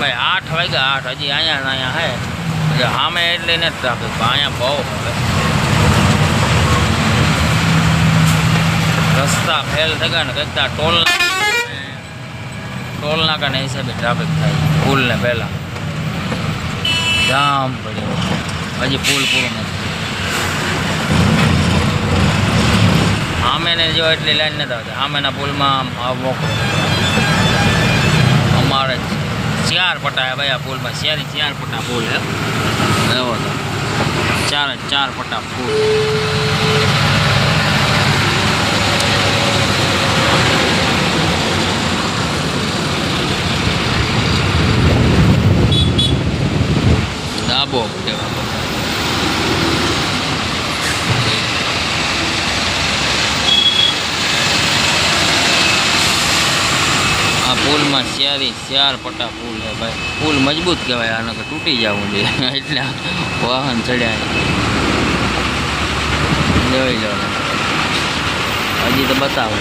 ભાઈ 8 વાગ્યા 8 હજી અહીંયા હે સામે એટલે ને ટ્રાફિક અહીંયા બહુ હવે રસ્તા ફેલ થઈ ગયા ને કંઈક ટોલ નાકાના હિસાબે ટ્રાફિક થાય પુલ ને પહેલાં જામ પડ્યો હજી પુલ પૂરો નથી સામેને જો એટલી લાઈન નથી આવતી સામેના પુલમાં મોકલો અમારે 4 પટ્ટા હે ભાઈ આ પુલમાં 4 પટ્ટા પુલ હે એવો તો 4 પટ્ટા પુલ ડાબો આ પુલમાં 4 પટ્ટા પુલ છે ભાઈ પુલ મજબૂત કહેવાય આને કે તૂટી જવું જોઈએ એટલે વાહન ચડ્યા જોઈ લો હજી તો બતાવો